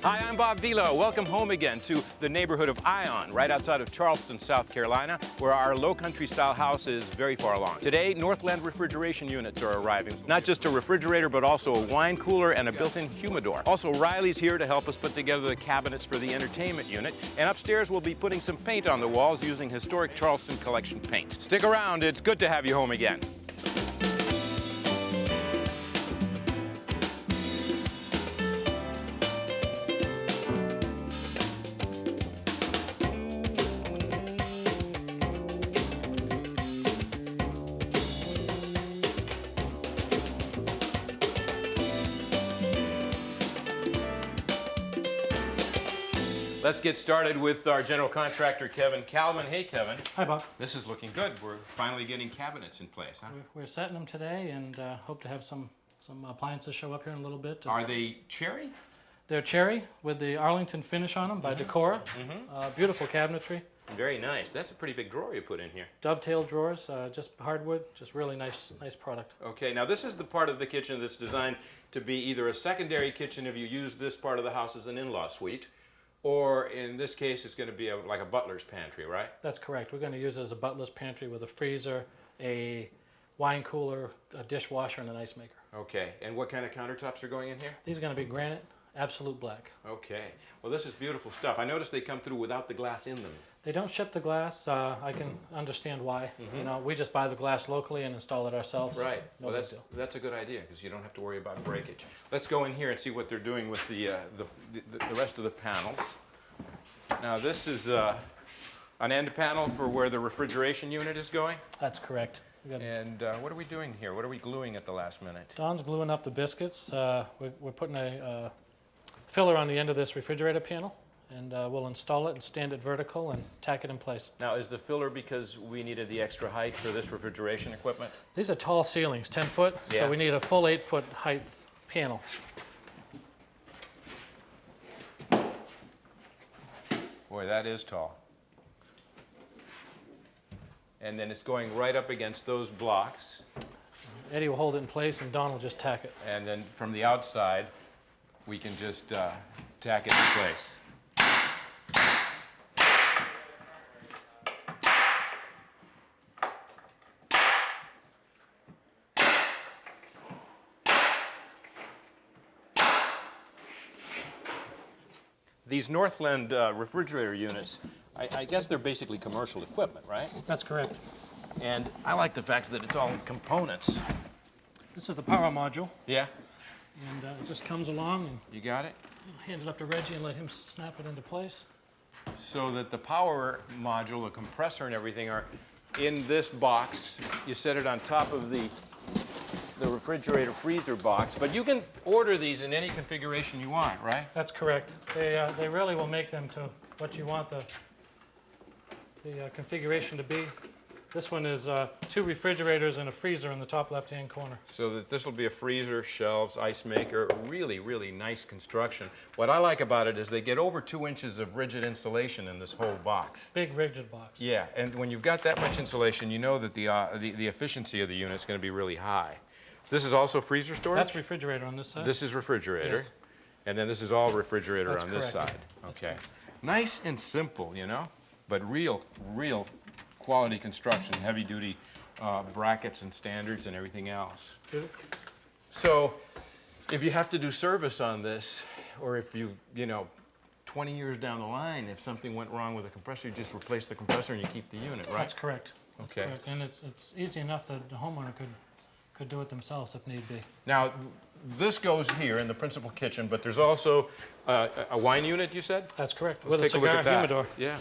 Hi, I'm Bob Vila. Welcome home again to the neighborhood of Ion, right outside of Charleston, South Carolina, where our low country style house is very far along. Today, Northland refrigeration units are arriving. Not just a refrigerator, but also a wine cooler and a built-in humidor. Also, Ryley's here to help us put together the cabinets for the entertainment unit. And upstairs, we'll be putting some paint on the walls using historic Charleston collection paint. Stick around, it's good to have you home again. Let's get started with our general contractor, Kevin Kalman. Hey, Kevin. Hi, Bob. This is looking good. We're finally getting cabinets in place, huh? We're setting them today and hope to have some appliances show up here in a little bit. Are they cherry? They're cherry with the Arlington finish on them by Decora. Beautiful cabinetry. Very nice. That's a pretty big drawer you put in here. Dovetail drawers, just hardwood, just really nice product. Okay, now this is the part of the kitchen that's designed to be either a secondary kitchen if you use this part of the house as an in-law suite, or in this case, it's going to be like a butler's pantry, right? That's correct. We're going to use it as a butler's pantry with a freezer, a wine cooler, a dishwasher, and an ice maker. Okay, and what kind of countertops are going in here? These are going to be granite, absolute black. Okay, well this is beautiful stuff. I noticed they come through without the glass in them. They don't ship the glass. I can understand why. You know, we just buy the glass locally and install it ourselves. Right. No Well, big deal. that's a good idea because you don't have to worry about breakage. Let's go in here and see what they're doing with the rest of the panels. Now this is an end panel for where the refrigeration unit is going. That's correct. And what are we doing here? What are we gluing at the last minute? Don's gluing up the biscuits. We're putting a filler on the end of this refrigerator panel, and we'll install it and stand it vertical and tack it in place. Now, is the filler because we needed the extra height for this refrigeration equipment? These are tall ceilings, 10 foot, Yeah. so we need a full 8-foot height panel. Boy, that is tall. And then it's going right up against those blocks. Eddie will hold it in place, and Don will just tack it. And then from the outside, we can just tack it in place. These Northland refrigerator units, I guess they're basically commercial equipment, right? That's correct. And I like the fact that it's all in components. This is the power module, Yeah? and it just comes along, and You got it? hand it up to Reggie and let him snap it into place. So that the power module, the compressor and everything are in this box. You set it on top of the refrigerator freezer box, but you can order these in any configuration you want, right? That's correct. They really will make them to what you want the configuration to be. This one is 2 refrigerators and a freezer in the top left-hand corner. So that this will be a freezer, shelves, ice maker, really, really nice construction. What I like about it is they get over 2 inches of rigid insulation in this whole box. Big rigid box. Yeah, and when you've got that much insulation, you know that the efficiency of the unit is going to be really high. This is also freezer storage? That's refrigerator on this side. This is refrigerator. Yes. And then this is all refrigerator That's on this correct. side. Okay. Nice and simple, you know, but real quality construction, heavy duty brackets and standards and everything else. Good. So if you have to do service on this, or if you 20 years down the line, if something went wrong with the compressor, you just replace the compressor and you keep the unit, right? That's correct. That's Okay. correct. And it's easy enough that the homeowner could do it themselves if need be. Now, this goes here in the principal kitchen, but there's also a wine unit, you said? That's correct. Let's With a take a look cigar at that. humidor. Yeah.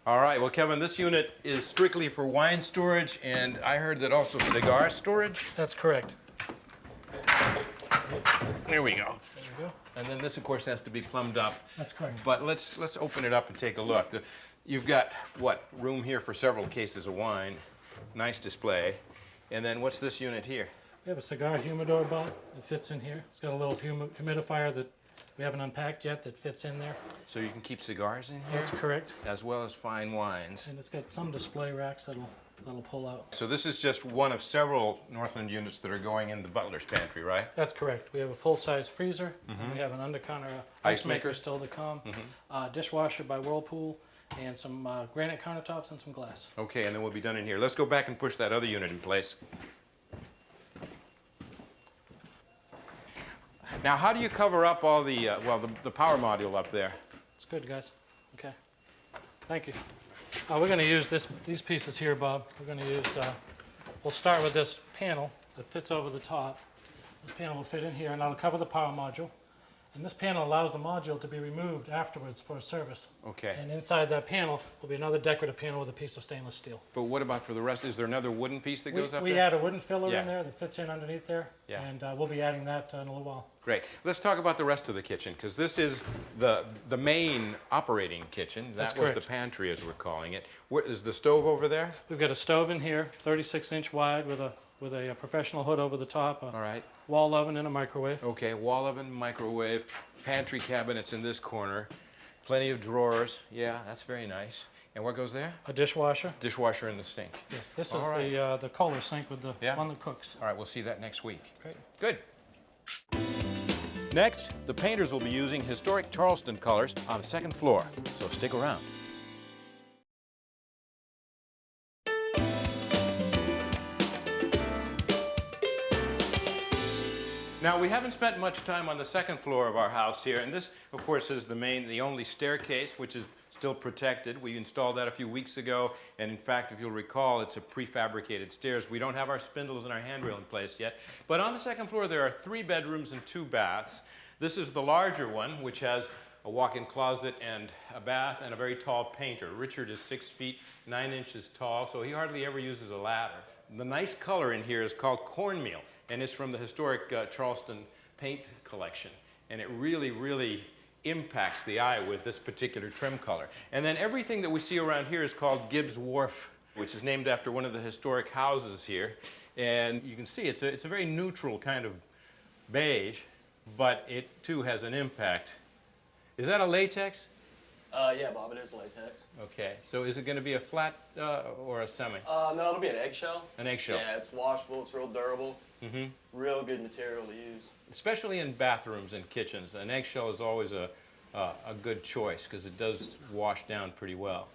All right, well, Kevin, this unit is strictly for wine storage, and I heard that also cigar storage. That's correct. There we go. There you go. And then this, of course, has to be plumbed up. That's correct. But let's open it up and take a look. You've got, what, room here for several cases of wine. Nice display. And then what's this unit here? We have a cigar humidor bar that fits in here. It's got a little humidifier that we haven't unpacked yet that fits in there. So you can keep cigars in here? That's correct. As well as fine wines. And it's got some display racks that'll that'll pull out. So this is just one of several Northland units that are going in the butler's pantry, right? That's correct. We have a full-size freezer, and we have an under-counter ice maker still to come, dishwasher by Whirlpool, and some granite countertops and some glass. Okay, and then we'll be done in here. Let's go back and push that other unit in place. Now, how do you cover up all the, the power module up there? It's good, guys. Okay. Thank you. We're going to use these pieces here, Bob. We're going to use, we'll start with this panel that fits over the top. This panel will fit in here, and that'll cover the power module. And this panel allows the module to be removed afterwards for service. Okay. And inside that panel will be another decorative panel with a piece of stainless steel. But what about for the rest? Is there another wooden piece that goes up there? We add a wooden filler Yeah. in there that fits in underneath there, Yeah. and we'll be adding that in a little while. Great. Let's talk about the rest of the kitchen, because this is the main operating kitchen. That's That was correct. the pantry, as we're calling it. Where, is the stove over there? We've got a stove in here, 36-inch wide with a professional hood over the top, All right. wall oven and a microwave. Okay, wall oven, microwave, pantry cabinets in this corner, plenty of drawers. Yeah, that's very nice. And what goes there? A dishwasher. Dishwasher in the sink. Yes, this All is right. the Kohler sink with the Yeah. one that cooks. All right, we'll see that next week. Great. Good. Next, the painters will be using historic Charleston colors on the second floor, so stick around. Now, we haven't spent much time on the second floor of our house here, and this, of course, is the only staircase, which is still protected. We installed that a few weeks ago, and in fact, if you'll recall, it's a prefabricated stairs. We don't have our spindles and our handrail in place yet. But on the second floor, there are 3 bedrooms and 2 baths. This is the larger one, which has a walk-in closet and a bath and a very tall painter. Richard is 6 feet 9 inches tall, so he hardly ever uses a ladder. The nice color in here is called cornmeal, and it's from the historic Charleston paint collection. And it really, really impacts the eye with this particular trim color. And then everything that we see around here is called Gibbs Wharf, which is named after one of the historic houses here. And you can see it's a very neutral kind of beige, but it too has an impact. Is that a latex? Yeah, Bob, it is latex. Okay, so is it going to be a flat or a semi? No, it'll be an eggshell. An eggshell. Yeah, it's washable, it's real durable. Mm-hmm. Real good material to use. Especially in bathrooms and kitchens, an eggshell is always a good choice because it does wash down pretty well.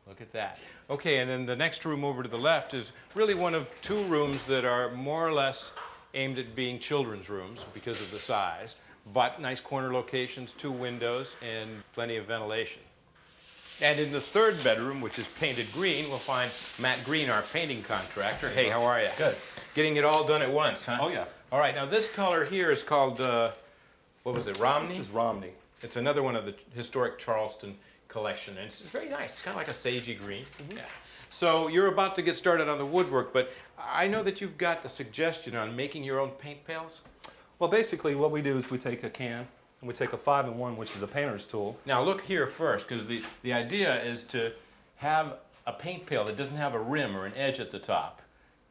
Look at that. Okay, and then the next room over to the left is really one of 2 rooms that are more or less aimed at being children's rooms because of the size, but nice corner locations, 2 windows, and plenty of ventilation. And in the 3rd bedroom, which is painted green, we'll find Matt Green, our painting contractor. Hey, how are you? Good. Getting it all done at once, huh? Oh, yeah. All right, now this color here is called, what was it, Romney? This is Romney. It's another one of the historic Charleston collection, and it's very nice. It's kind of like a sagey green. Yeah. So you're about to get started on the woodwork, but I know that you've got a suggestion on making your own paint pails. Well, basically what we do is we take a can and we take a 5-in-1, which is a painter's tool. Now look here first, because the idea is to have a paint pail that doesn't have a rim or an edge at the top.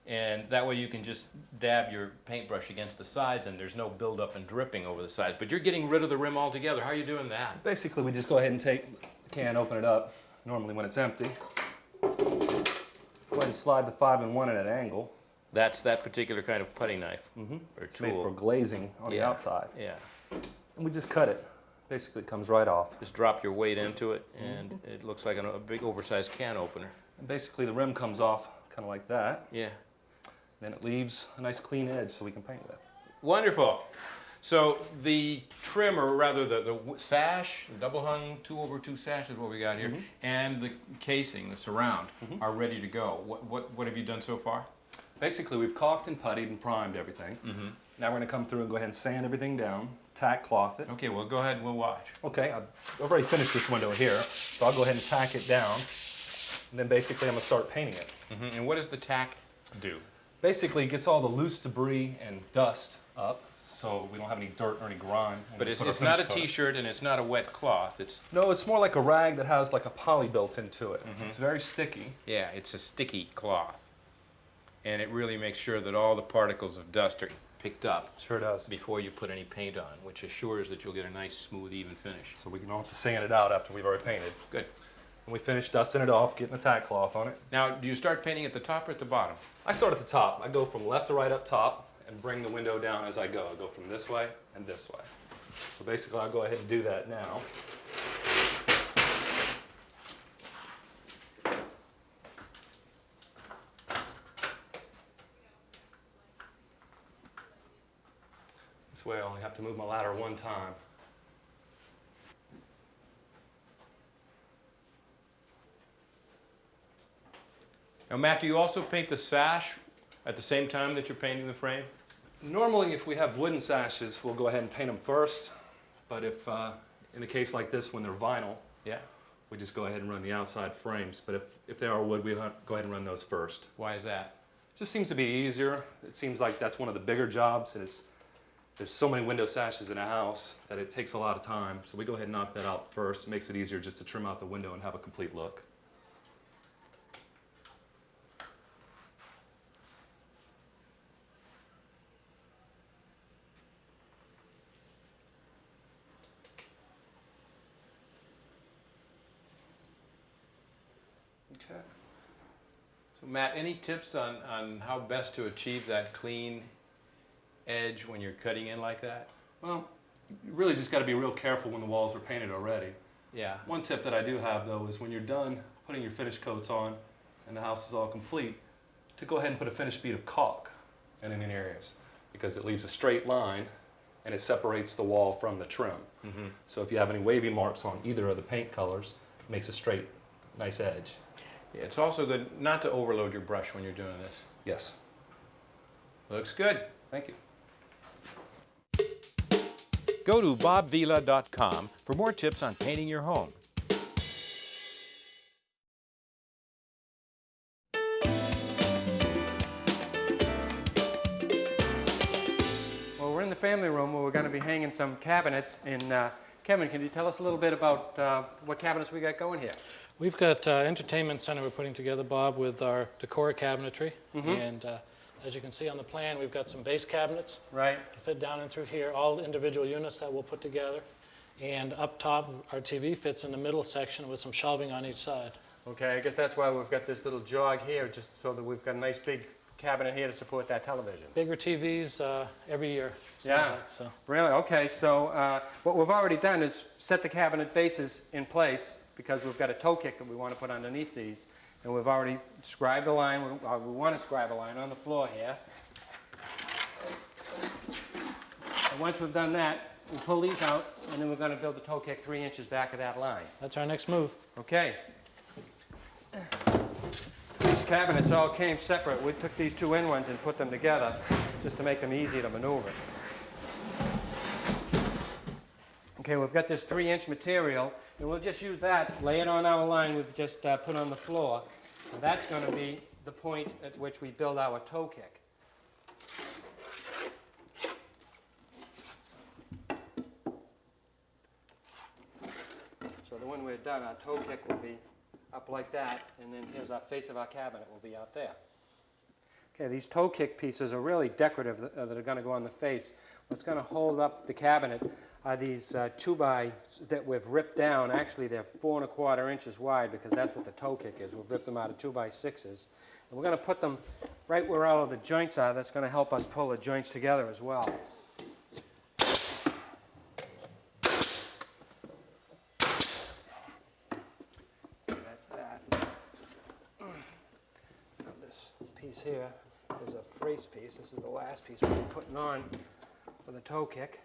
And that way you can just dab your paintbrush against the sides and there's no buildup and dripping over the sides. But you're getting rid of the rim altogether. How are you doing that? Basically, we just go ahead and take the can, open it up, normally when it's empty. Go ahead and slide the 5-in-1 at an angle. That's that particular kind of putty knife or It's made tool. for glazing on the outside. Yeah. And we just cut it. Basically, it comes right off. Just drop your weight into it and it looks like a big oversized can opener. And basically, the rim comes off kind of like that. Yeah. Then it leaves a nice clean edge so we can paint with. Wonderful. So the trim, or rather the sash, the double hung 2/2 sash is what we got here, and the casing, the surround, are ready to go. What have you done so far? Basically, we've caulked and puttied and primed everything. Now we're going to come through and go ahead and sand everything down, tack cloth it. Okay, well go ahead and we'll watch. Okay, I've already finished this window here, so I'll go ahead and tack it down. And then basically I'm going to start painting it. And what does the tack do? Basically, it gets all the loose debris and dust up, so we don't have any dirt or any grime. But it's not a t-shirt and it's not a wet cloth. It's No, it's more like a rag that has like a poly built into it. It's very sticky. Yeah, it's a sticky cloth. And it really makes sure that all the particles of dust are picked up Sure does. before you put any paint on, which assures that you'll get a nice, smooth, even finish. So we can all have to sand it out after we've already painted. Good. and we finish dusting it off, getting the tack cloth on it. Now, do you start painting at the top or at the bottom? I start at the top. I go from left to right up top and bring the window down as I go. I go from this way and this way. So basically, I'll go ahead and do that now. This way I only have to move my ladder one time. Now, Matt, do you also paint the sash at the same time that you're painting the frame? Normally, if we have wooden sashes, we'll go ahead and paint them first. But if, in a case like this, when they're vinyl, Yeah. we just go ahead and run the outside frames. But if they are wood, we go ahead and run those first. Why is that? It just seems to be easier. It seems like that's one of the bigger jobs. There's so many window sashes in a house that it takes a lot of time. So we go ahead and knock that out first. It makes it easier just to trim out the window and have a complete look. Okay. So, Matt, any tips on how best to achieve that clean edge when you're cutting in like that? Well, you really just got to be real careful when the walls are painted already. Yeah. One tip that I do have, though, is when you're done putting your finish coats on and the house is all complete, to go ahead and put a finished bead of caulk in any areas, because it leaves a straight line and it separates the wall from the trim. Mm-hmm. So if you have any wavy marks on either of the paint colors, it makes a straight, nice edge. Yeah, it's also good not to overload your brush when you're doing this. Yes. Looks good. Thank you. Go to bobvila.com for more tips on painting your home. Well, we're in the family room where we're going to be hanging some cabinets. And Kevin, can you tell us a little bit about what cabinets we got going here? We've got entertainment center we're putting together, Bob, with our decor cabinetry. And as you can see on the plan, we've got some base cabinets Right. to fit down and through here, all individual units that we'll put together. And up top, our TV fits in the middle section with some shelving on each side. Okay, I guess that's why we've got this little jog here, just so that we've got a nice big cabinet here to support that television. Bigger TVs every year. seems Yeah. like, so. Really? Okay, so what we've already done is set the cabinet bases in place, because we've got a toe kick that we want to put underneath these. And we've already scribed a line, we want to scribe a line on the floor here. And once we've done that, we'll pull these out, and then we're going to build the toe kick 3 inches back of that line. That's our next move. Okay. These cabinets all came separate. We took these two in ones and put them together just to make them easy to maneuver. Okay, we've got this 3-inch material, and we'll just use that, lay it on our line we've just put on the floor. And that's going to be the point at which we build our toe kick. So that when we're done, our toe kick will be up like that, and then here's our face of our cabinet will be out there. Okay, these toe kick pieces are really decorative that are going to go on the face. What's going to hold up the cabinet are these 2x that we've ripped down. Actually, they're 4 1/4 inches wide, because that's what the toe kick is. We've ripped them out of 2x6s. And we're going to put them right where all of the joints are. That's going to help us pull the joints together as well. That's that. Now this piece here is a face piece. This is the last piece we're putting on for the toe kick.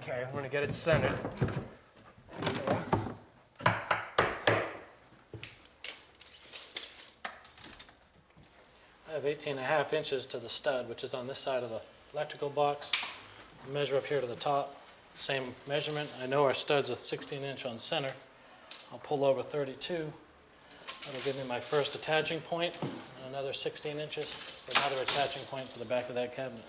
Okay, I'm going to get it centered. I have 18.5 inches to the stud, which is on this side of the electrical box. I'll measure up here to the top, same measurement. I know our stud's a 16-inch on center. I'll pull over 32. That'll give me my first attaching point, and another 16 inches for another attaching point for the back of that cabinet.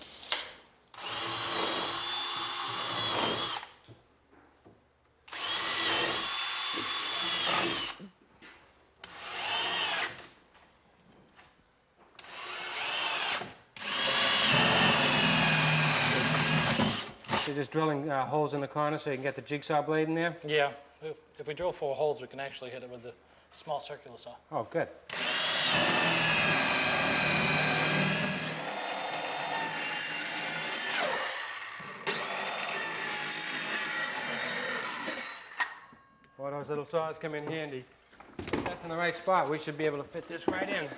You're just drilling holes in the corner so you can get the jigsaw blade in there? Yeah, if we drill 4 holes, we can actually hit it with the small circular saw. Oh, good. Boy, those little saws come in handy. If that's in the right spot, we should be able to fit this right in.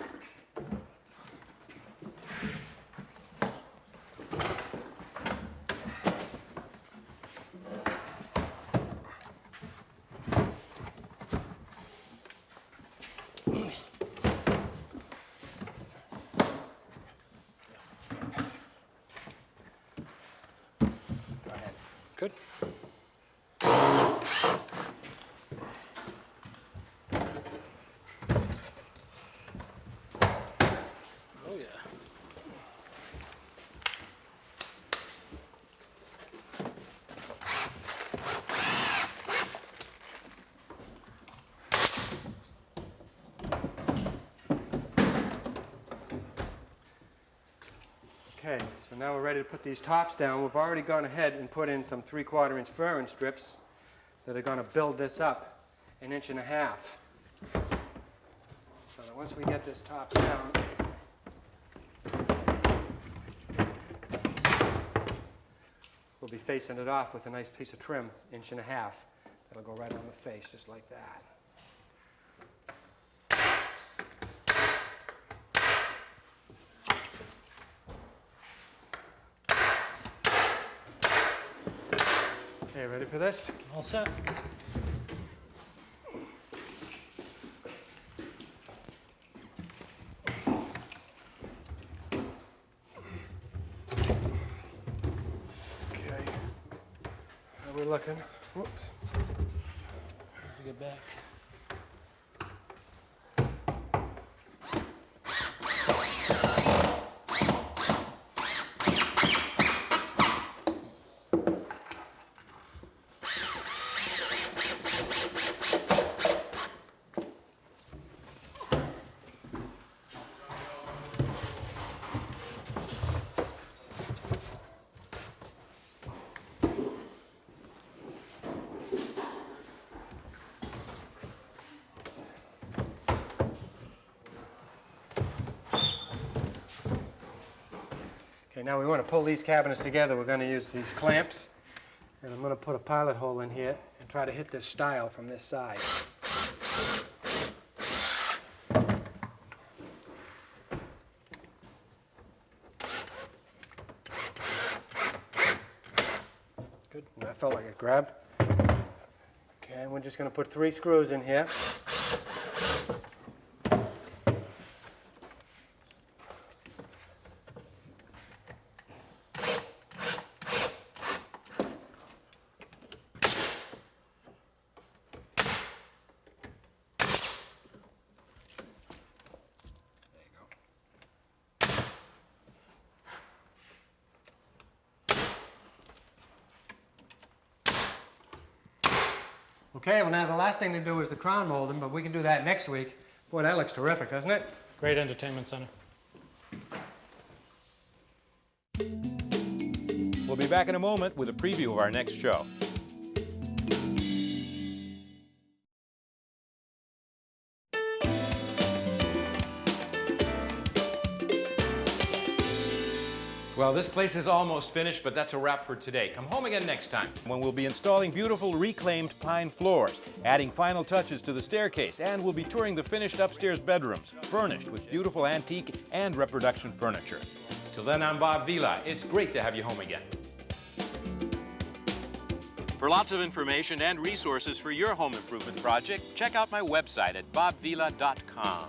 Good. Oh yeah. Okay, so now we're ready to put these tops down. We've already gone ahead and put in some 3/4 inch furring strips that are going to build this up 1.5 inches. So that once we get this top down, we'll be facing it off with a nice piece of trim, 1.5 inches. That'll go right on the face, just like that. Okay, ready for this? All set. Okay. How are we looking? Whoops. Get back. Okay, now we want to pull these cabinets together. We're going to use these clamps, and I'm going to put a pilot hole in here and try to hit this stile from this side. Good, that felt like it grabbed. Okay, we're just going to put 3 screws in here. Okay, well now the last thing to do is the crown molding, but we can do that next week. Boy, that looks terrific, doesn't it? Great entertainment center. We'll be back in a moment with a preview of our next show. Well, this place is almost finished, but that's a wrap for today. Come home again next time when we'll be installing beautiful reclaimed pine floors, adding final touches to the staircase, and we'll be touring the finished upstairs bedrooms, furnished with beautiful antique and reproduction furniture. Till then, I'm Bob Vila. It's great to have you home again. For lots of information and resources for your home improvement project, check out my website at bobvila.com.